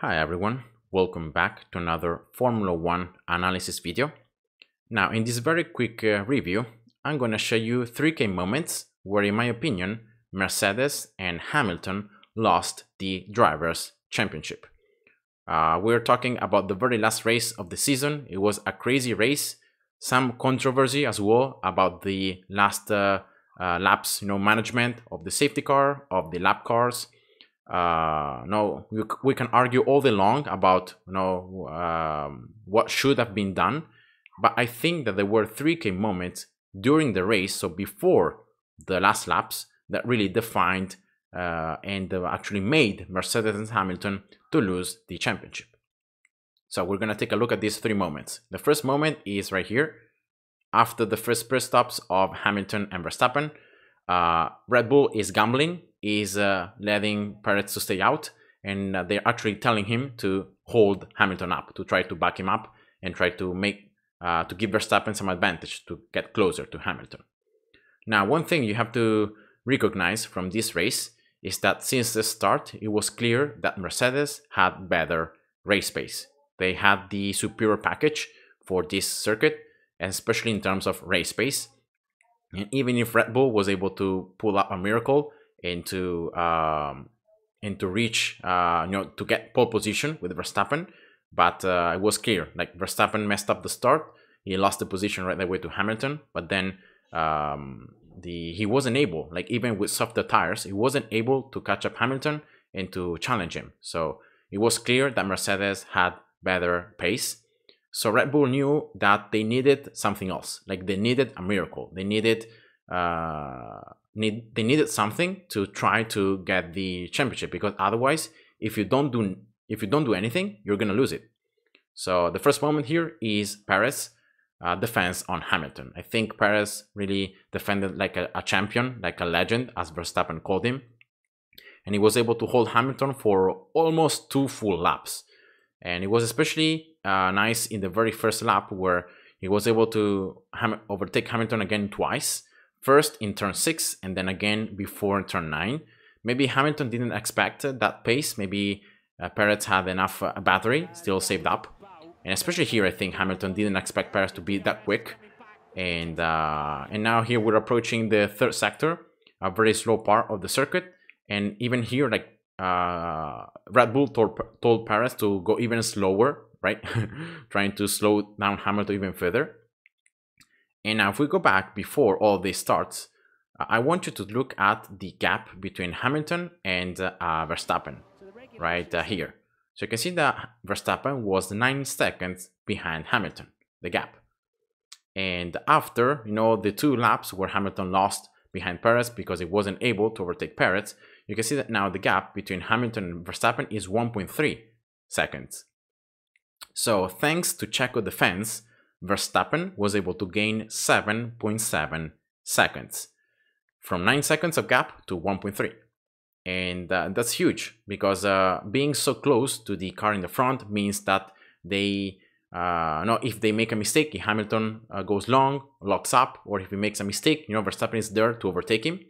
Hi everyone, welcome back to another Formula 1 analysis video. Now in this very quick review, I'm going to show you three key moments where in my opinion Mercedes and Hamilton lost the Drivers' Championship. We're talking about the very last race of the season. It was a crazy race, some controversy as well about the last laps management of the safety car, of the lap cars. No, we can argue all day long about what should have been done, but I think that there were three key moments during the race, so before the last laps, that really defined and actually made Mercedes and Hamilton to lose the championship. So we're gonna take a look at these three moments. The first moment is right here, after the first pit stops of Hamilton and Verstappen. Red Bull is gambling, is letting Perez to stay out, and they're actually telling him to hold Hamilton up, to try to back him up and try to make to give Verstappen some advantage to get closer to Hamilton. Now, one thing you have to recognize from this race is that since the start, it was clear that Mercedes had better race pace. They had the superior package for this circuit, and especially in terms of race pace. And even if Red Bull was able to pull up a miracle and to reach, to get pole position with Verstappen, but it was clear, like Verstappen messed up the start. He lost the position right away to Hamilton, but then he wasn't able, like even with softer tires, he wasn't able to catch up Hamilton and to challenge him. So it was clear that Mercedes had better pace. So Red Bull knew that they needed something else, like they needed a miracle. They needed something to try to get the championship, because otherwise, if you don't do anything, you're gonna lose it. So the first moment here is Perez defense on Hamilton. I think Perez really defended like a champion, like a legend, as Verstappen called him, and he was able to hold Hamilton for almost 2 full laps. And it was especially nice in the very first lap where he was able to overtake Hamilton again twice. First in turn 6 and then again before turn 9. Maybe Hamilton didn't expect that pace. Maybe Perez had enough battery still saved up. And especially here, I think Hamilton didn't expect Perez to be that quick. And now here we're approaching the third sector, a very slow part of the circuit. And even here, like Red Bull told Perez to go even slower, right? Trying to slow down Hamilton even further. And now if we go back before all this starts, I want you to look at the gap between Hamilton and Verstappen, right here. So you can see that Verstappen was 9 seconds behind Hamilton, the gap. And after, the 2 laps where Hamilton lost behind Perez because he wasn't able to overtake Perez, you can see that now the gap between Hamilton and Verstappen is 1.3 seconds. So thanks to Checo defense, Verstappen was able to gain 7.7 seconds, from 9 seconds of gap to 1.3. And that's huge, because being so close to the car in the front means that they, if they make a mistake, if Hamilton goes long, locks up, or if he makes a mistake, Verstappen is there to overtake him.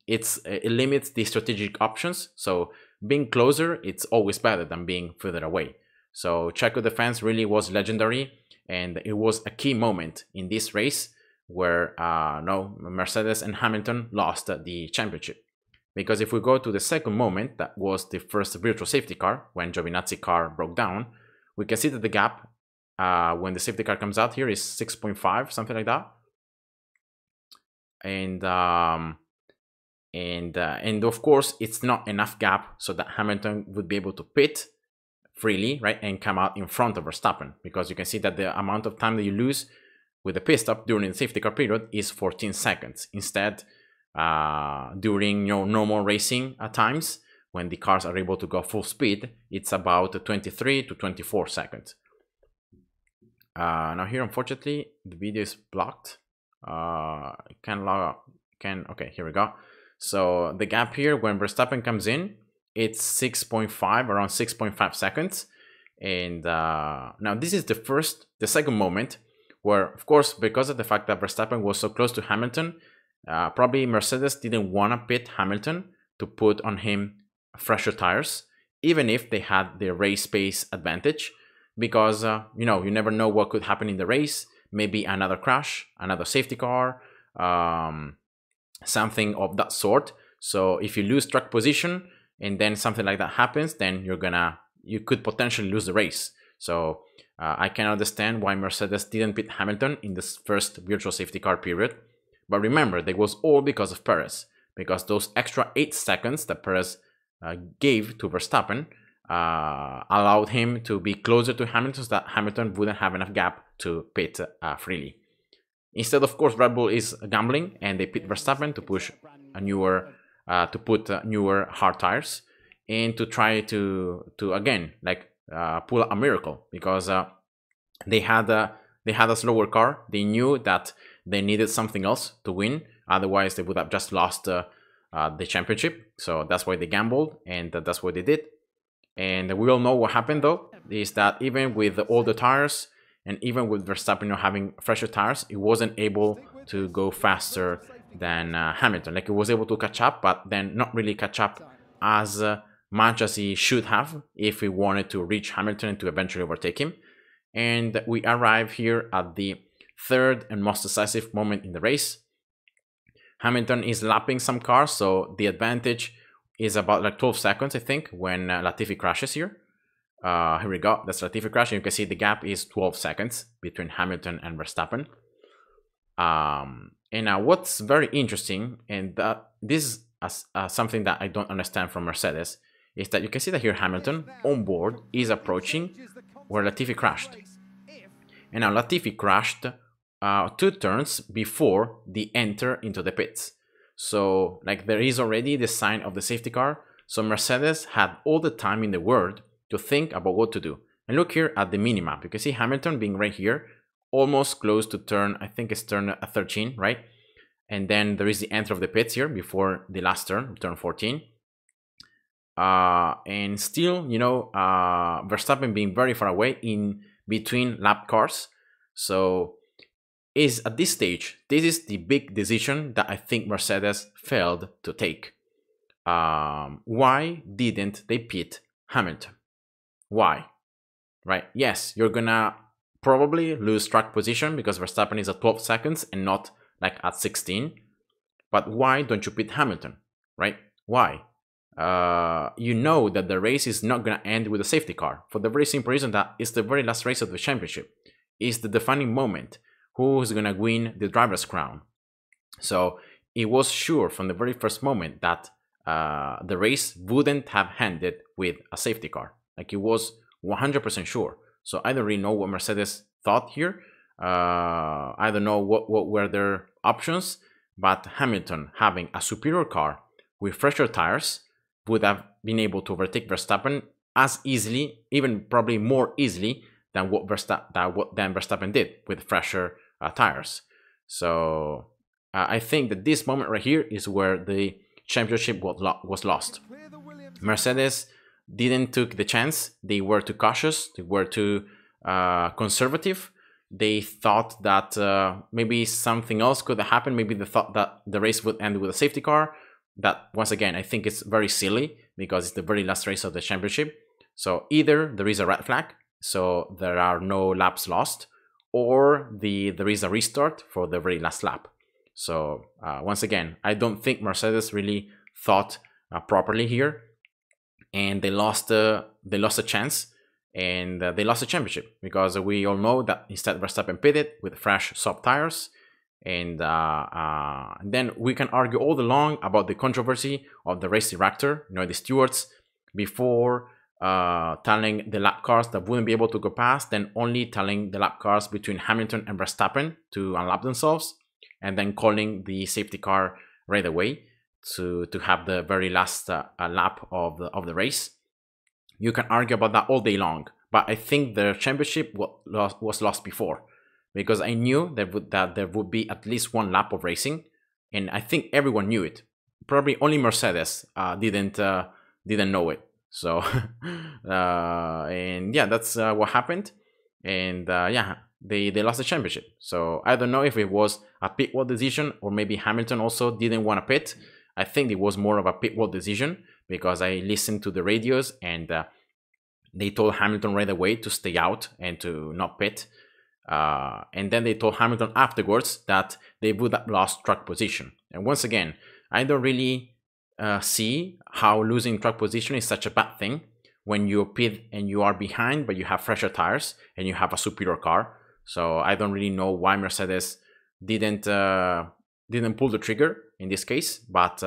It limits the strategic options. So being closer, it's always better than being further away. So Checo defense really was legendary, and it was a key moment in this race where Mercedes and Hamilton lost the championship. Because if we go to the second moment, that was the first virtual safety car, when Giovinazzi's car broke down, we can see that the gap when the safety car comes out here is 6.5, something like that. And of course, it's not enough gap so that Hamilton would be able to pit freely, right, and come out in front of Verstappen, because you can see that the amount of time that you lose with the pit stop during the safety car period is 14 seconds. Instead, during normal racing at times, when the cars are able to go full speed, it's about 23 to 24 seconds. Now here, unfortunately, the video is blocked. Okay, here we go. So the gap here when Verstappen comes in, it's 6.5, around 6.5 seconds. And now this is the second moment where, of course, because of the fact that Verstappen was so close to Hamilton, probably Mercedes didn't want to pit Hamilton to put on him fresher tires even if they had the race pace advantage, because you know, you never know what could happen in the race. Maybe another crash, another safety car, something of that sort. So if you lose track position and then something like that happens, then you could potentially lose the race. So I can understand why Mercedes didn't beat Hamilton in this first virtual safety car period. But remember, that was all because of Perez, because those extra 8 seconds that Perez gave to Verstappen allowed him to be closer to Hamilton, so that Hamilton wouldn't have enough gap to pit freely. Instead, of course, Red Bull is gambling, and they pit Verstappen to push a newer, put newer hard tires, and to try to again, like, pull a miracle, because they had a slower car. They knew that they needed something else to win, otherwise they would have just lost the championship. So that's why they gambled, and that's what they did. And we all know what happened, though, is that even with the older tires, and even with Verstappen having fresher tires, it wasn't able to go faster than Hamilton. Like, it was able to catch up, but then not really catch up as much as he should have if he wanted to reach Hamilton and to eventually overtake him. And we arrive here at the third and most decisive moment in the race. Hamilton is lapping some cars, so the advantage is about like 12 seconds, I think, when Latifi crashes here. Here we go, that's Latifi crash. You can see the gap is 12 seconds between Hamilton and Verstappen. And now what's very interesting, and this is something that I don't understand from Mercedes, is that you can see that here Hamilton on board is approaching where Latifi crashed. And now Latifi crashed 2 turns before the enter into the pits. So like, there is already the sign of the safety car. So Mercedes had all the time in the world to think about what to do. And look here at the minimap. You can see Hamilton being right here, almost close to turn, I think it's turn 13, right? And then there is the enter of the pits here before the last turn, turn 14. And still, you know, Verstappen being very far away in between lap cars. So is at this stage, this is the big decision that I think Mercedes failed to take. Why didn't they pit Hamilton? Why? Right? Yes, you're gonna probably lose track position because Verstappen is at 12 seconds and not like at 16. But why don't you pit Hamilton? Right? Why? You know that the race is not gonna end with a safety car, for the very simple reason that it's the very last race of the championship. It's the defining moment. Who's gonna win the driver's crown? So it was sure from the very first moment that the race wouldn't have ended with a safety car. Like, it was 100% sure. So I don't really know what Mercedes thought here. I don't know what were their options, but Hamilton, having a superior car with fresher tires, would have been able to overtake Verstappen as easily, even probably more easily than what Verstappen did with fresher tires. So I think that this moment right here is where the championship was lost. Mercedes didn't take the chance. They were too cautious. They were too conservative. They thought that maybe something else could happen. Maybe they thought that the race would end with a safety car. That, once again, I think it's very silly because it's the very last race of the championship. So either there is a red flag, so there are no laps lost, or there is a restart for the very last lap. So once again, I don't think Mercedes really thought properly here, and they lost a chance, and they lost the championship, because we all know that instead Verstappen pitted with fresh soft tires. And then we can argue all day long about the controversy of the race director, you know, the stewards, before telling the lap cars that wouldn't be able to go past, then only telling the lap cars between Hamilton and Verstappen to unlap themselves, and then calling the safety car right away to have the very last lap of the race. You can argue about that all day long, but I think the championship was lost before, because I knew that there would be at least one lap of racing, and I think everyone knew it. Probably only Mercedes didn't know it. So and yeah, that's what happened. And yeah, they lost the championship. So I don't know if it was a pit wall decision, or maybe Hamilton also didn't want to pit. I think it was more of a pit wall decision, because I listened to the radios, and they told Hamilton right away to stay out and to not pit. And then they told Hamilton afterwards that they would have lost track position. And once again, I don't really see how losing track position is such a bad thing when you pit and you are behind, but you have fresher tires and you have a superior car. So I don't really know why Mercedes didn't pull the trigger in this case. But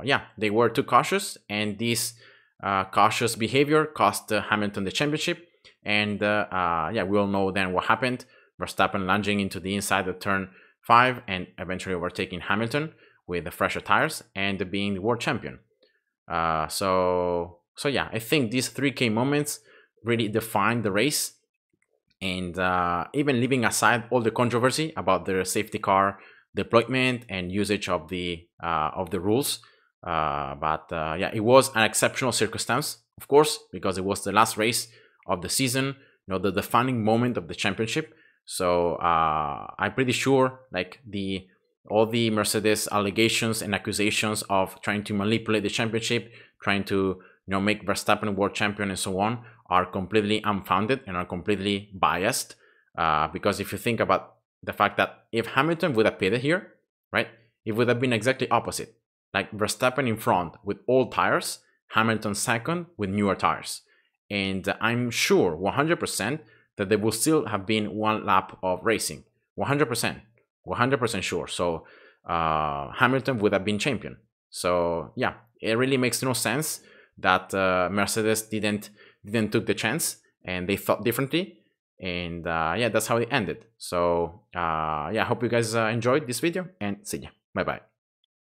yeah, they were too cautious, and this cautious behavior cost Hamilton the championship. And yeah, we all know then what happened. Verstappen lunging into the inside of turn 5 and eventually overtaking Hamilton with the fresher tires and being the world champion. So yeah, I think these 3 key moments really defined the race. And even leaving aside all the controversy about the safety car deployment and usage of the rules, but yeah, it was an exceptional circumstance, of course, because it was the last race of the season, the defining moment of the championship. So I'm pretty sure like all the Mercedes allegations and accusations of trying to manipulate the championship, trying to make Verstappen world champion and so on, are completely unfounded and are completely biased. Because if you think about the fact that if Hamilton would have pitted here, right, it would have been exactly opposite. Like Verstappen in front with old tires, Hamilton second with newer tires. And I'm sure 100% that there will still have been 1 lap of racing. 100% sure. So Hamilton would have been champion. So yeah, it really makes no sense that Mercedes didn't took the chance and they thought differently. And yeah, that's how it ended. So yeah, I hope you guys enjoyed this video, and see ya. Bye bye.